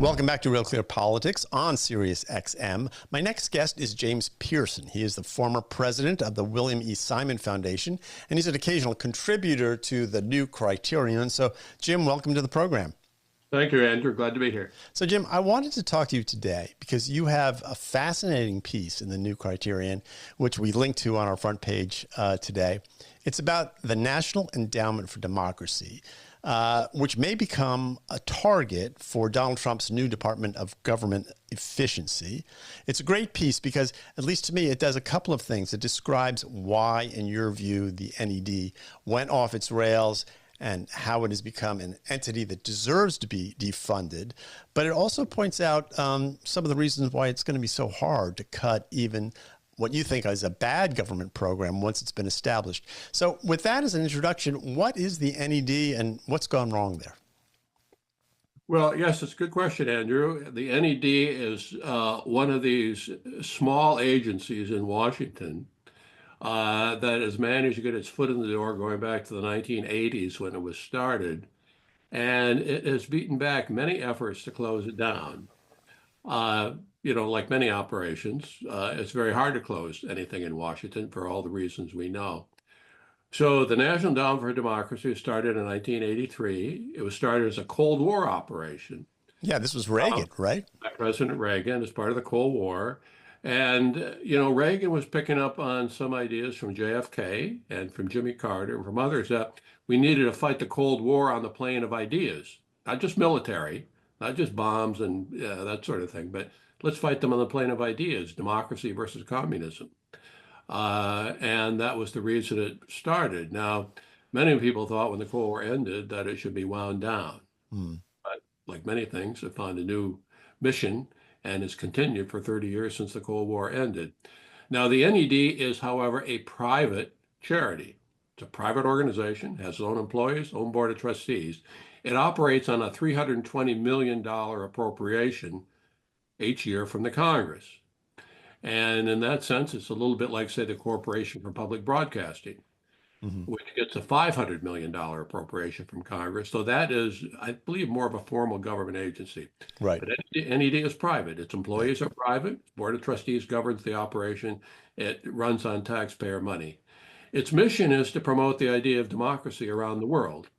Welcome back to Real Clear Politics on Sirius XM. My next guest is James Piereson. He is the former president of the William E. Simon Foundation, and he's an occasional contributor to the New Criterion. So, Jim, welcome to the program. Thank you, Andrew. Glad to be here. So, Jim, I wanted to talk to you today because you have a fascinating piece in the New Criterion, which we link to on our front page today. It's about the National Endowment for Democracy, which may become a target for Donald Trump's new Department of Government Efficiency. It's a great piece because, at least to me, it does a couple of things. It describes why, in your view, the NED went off its rails and how it has become an entity that deserves to be defunded. But it also points out some of the reasons why it's going to be so hard to cut even what you think is a bad government program once it's been established. So with that as an introduction, what is the NED and what's gone wrong there? Well, yes, it's a good question, Andrew. The NED is one of these small agencies in Washington that has managed to get its foot in the door going back to the 1980s when it was started. And it has beaten back many efforts to close it down. Like many operations, it's very hard to close anything in Washington for all the reasons we know. So the National Endowment for Democracy started in 1983. It was started as a Cold War operation. Yeah, this was Reagan, right? By President Reagan as part of the Cold War. And, Reagan was picking up on some ideas from JFK and from Jimmy Carter and from others that we needed to fight the Cold War on the plane of ideas, not just military, not just bombs and that sort of thing, but let's fight them on the plane of ideas, democracy versus communism. And that was the reason it started. Now, many people thought when the Cold War ended that it should be wound down. But like many things, it found a new mission and has continued for 30 years since the Cold War ended. Now, the NED is, however, a private charity. It's a private organization, has its own employees, own board of trustees. It operates on a $320 million appropriation each year from the Congress. And in that sense, it's a little bit like, say, the Corporation for Public Broadcasting, which gets a $500 million appropriation from Congress. So that is, I believe, more of a formal government agency. Right. But NED is private. Its employees are private. Board of Trustees governs the operation. It runs on taxpayer money. Its mission is to promote the idea of democracy around the world.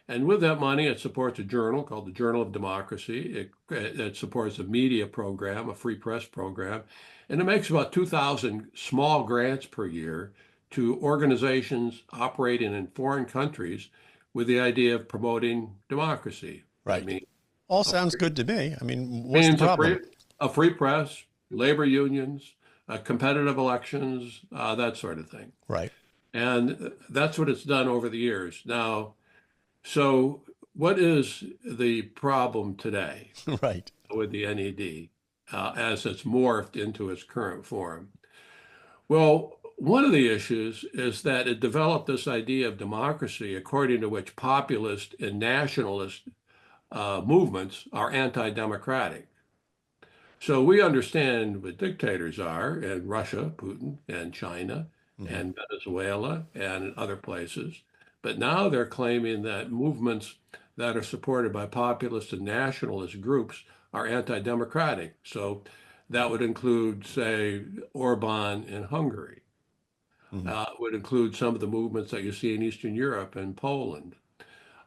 And with that money, it supports a journal called the Journal of Democracy. It supports a media program, a free press program, and it makes about 2,000 small grants per year to organizations operating in foreign countries with the idea of promoting democracy. Right. I mean, all sounds good to me. I mean, what's the problem? A free press, labor unions, competitive elections, that sort of thing. Right. And that's what it's done over the years. Now, so what is the problem today right. with the NED as it's morphed into its current form? Well, one of the issues is that it developed this idea of democracy according to which populist and nationalist movements are anti-democratic. So we understand what dictators are in Russia, Putin, and China, and Venezuela, and other places. But now they're claiming that movements that are supported by populist and nationalist groups are anti-democratic. So that would include, say, Orban in Hungary. Would include some of the movements that you see in Eastern Europe and Poland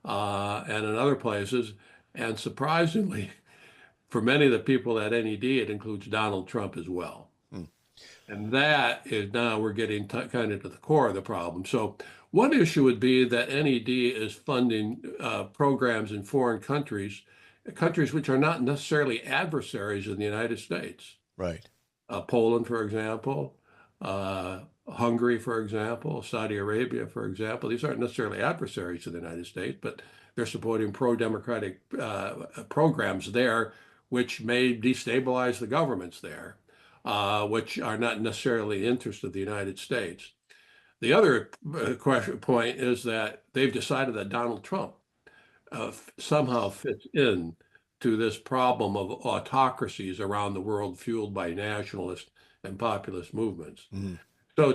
and in other places. And surprisingly, for many of the people at NED, it includes Donald Trump as well. And that is now we're getting kind of to the core of the problem. So one issue would be that NED is funding programs in foreign countries which are not necessarily adversaries in the United States. Right. Poland, for example, Hungary, for example, Saudi Arabia, for example. These aren't necessarily adversaries of the United States, but they're supporting pro-democratic programs there, which may destabilize the governments there, which are not necessarily the interest of the United States. The other point is that they've decided that Donald Trump somehow fits in to this problem of autocracies around the world fueled by nationalist and populist movements. So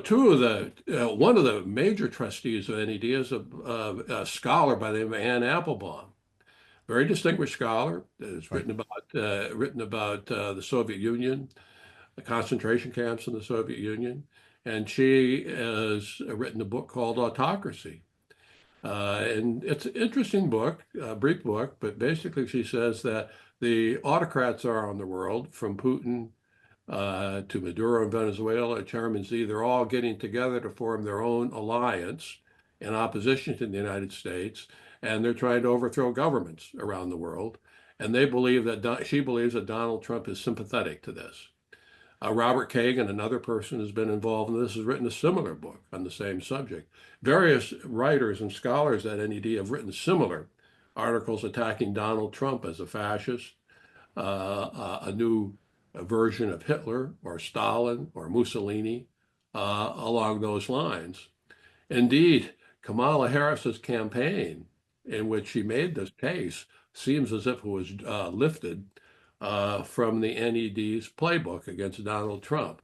one of the major trustees of NED is a scholar by the name of Anne Applebaum. very distinguished scholar. Has Right. written about the Soviet Union, the concentration camps in the Soviet Union, and she has written a book called Autocracy. And it's an interesting book, a brief book, but basically she says that the autocrats are on the world, from Putin to Maduro in Venezuela, Chairman Z, they're all getting together to form their own alliance in opposition to the United States, and they're trying to overthrow governments around the world. And she believes that Donald Trump is sympathetic to this. Robert Kagan, another person who's been involved in this, has written a similar book on the same subject. Various writers and scholars at NED have written similar articles attacking Donald Trump as a fascist, a new version of Hitler or Stalin or Mussolini, along those lines. Indeed, Kamala Harris's campaign, in which she made this case, seems as if it was lifted from the NED's playbook against Donald Trump.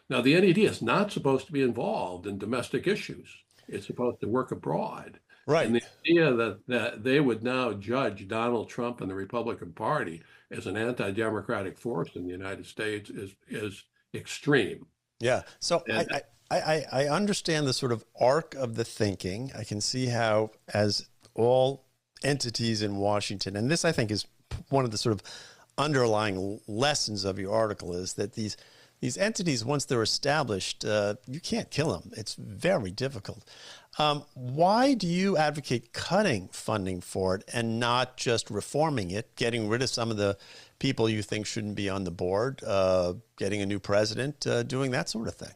Now, the NED is not supposed to be involved in domestic issues. It's supposed to work abroad. And Right. the idea that they would now judge Donald Trump and the Republican Party as an anti-democratic force in the United States is extreme. Yeah. So And I understand the sort of arc of the thinking. I can see how, as all entities in Washington, and this I think is one of the sort of underlying lessons of your article, is that these entities, once they're established, you can't kill them. It's very difficult. Why do you advocate cutting funding for it and not just reforming it, getting rid of some of the people you think shouldn't be on the board, getting a new president, doing that sort of thing?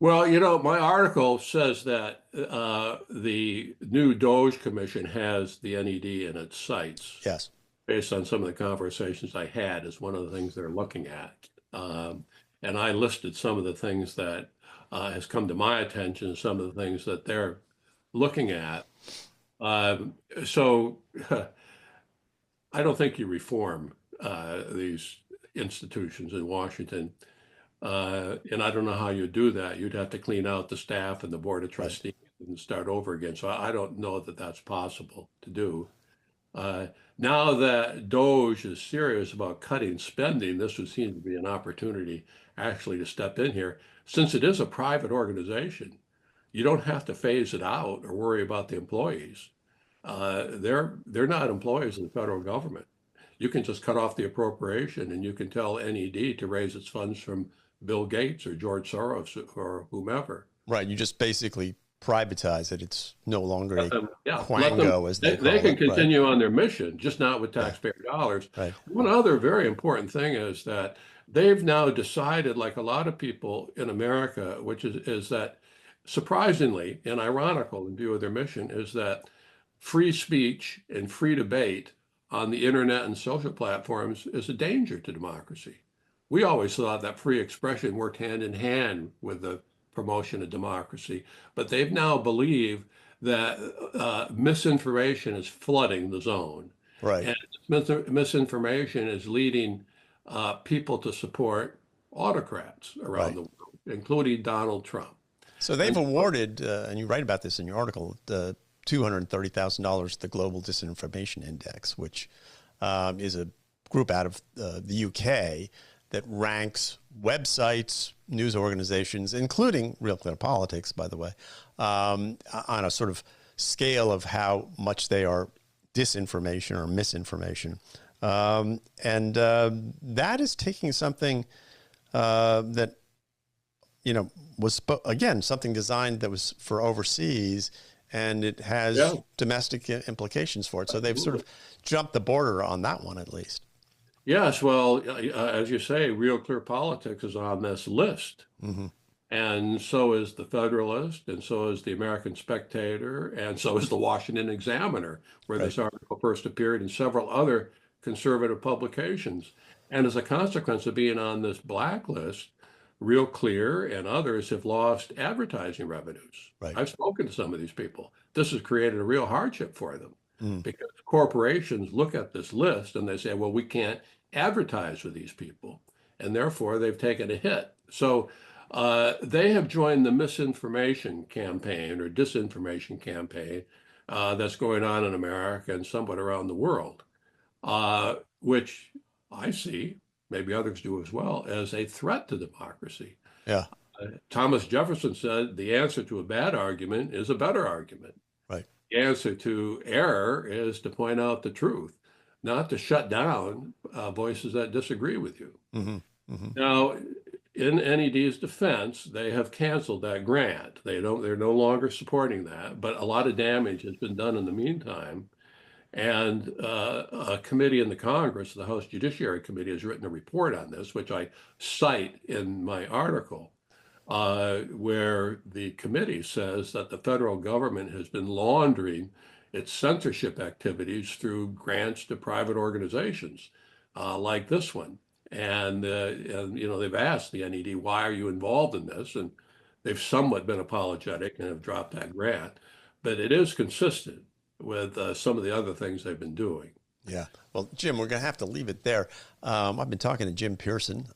well, my article says that the new DOGE commission has the NED in its sights, Yes. based on some of the conversations I had, is one of the things they're looking at. And I listed some of the things that has come to my attention, some of the things that they're looking at. So I don't think you reform these institutions in Washington. And I don't know how you do that. You'd have to clean out the staff and the board of Right. trustees and start over again. So I don't know that that's possible to do. Uh, Now that DOGE is serious about cutting spending, this would seem to be an opportunity actually to step in here. Since it is a private organization, you don't have to phase it out or worry about the employees. They're not employees of the federal government. You can just cut off the appropriation and you can tell NED to raise its funds from Bill Gates or George Soros or whomever. Right. You just basically privatize it. It's no longer a Let them, quango, as they they call can it. Right. continue on their mission, just not with Yeah. taxpayer dollars. Right. One other very important thing is that they've now decided, like a lot of people in America, which is that surprisingly and ironical in view of their mission, is that free speech and free debate on the internet and social platforms is a danger to democracy. We always thought that free expression worked hand in hand with the promotion of democracy, but they've now believed that misinformation is flooding the zone, Right. and misinformation is leading people to support autocrats around Right. the world, including Donald Trump. So they've And awarded, and you write about this in your article, the $230,000 to the Global Disinformation Index, which is a group out of the UK that ranks websites, news organizations, including RealClearPolitics, by the way, on a sort of scale of how much they are disinformation or misinformation. And that is taking something that, was, again, something designed that was for overseas, and it has yeah, domestic implications for it. So they've sort of jumped the border on that one, at least. yes, well, as you say, Real Clear Politics is on this list. Mm-hmm. And so is the Federalist, and so is the American Spectator, and so is the Washington Examiner, where Right. this article first appeared, and several other conservative publications. And as a consequence of being on this blacklist, Real Clear and others have lost advertising revenues. Right. I've spoken to some of these people. This has created a real hardship for them Mm. because corporations look at this list and they say, well, we can't advertise with these people. And therefore, they've taken a hit. So they have joined the misinformation campaign or disinformation campaign that's going on in America and somewhat around the world. which I see, maybe others do as well, as a threat to democracy. Yeah. Thomas Jefferson said the answer to a bad argument is a better argument. Right. The answer to error is to point out the truth, not to shut down voices that disagree with you. Mm-hmm. Mm-hmm. Now, in NED's defense, they have canceled that grant. They're no longer supporting that, but a lot of damage has been done in the meantime. And a committee in the Congress, the House Judiciary Committee, has written a report on this, which I cite in my article, where the committee says that the federal government has been laundering its censorship activities through grants to private organizations like this one. And they've asked the NED, why are you involved in this? And they've somewhat been apologetic and have dropped that grant. But it is consistent with some of the other things they've been doing. Yeah. Well, Jim, we're going to have to leave it there. I've been talking to Jim Piereson.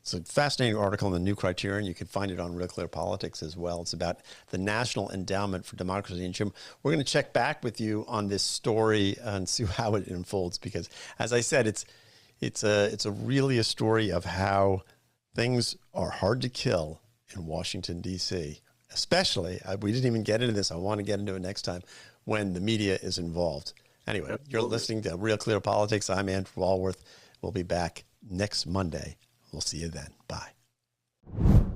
It's a fascinating article in the New Criterion. You can find it on RealClearPolitics as well. It's about the National Endowment for Democracy. And Jim, we're going to check back with you on this story and see how it unfolds, because, as I said, it's really a story of how things are hard to kill in Washington, D.C., especially, we didn't even get into this, I want to get into it next time, when the media is involved. Anyway, You're listening to Real Clear Politics. I'm Andrew Walworth. We'll be back next Monday. We'll see you then. Bye.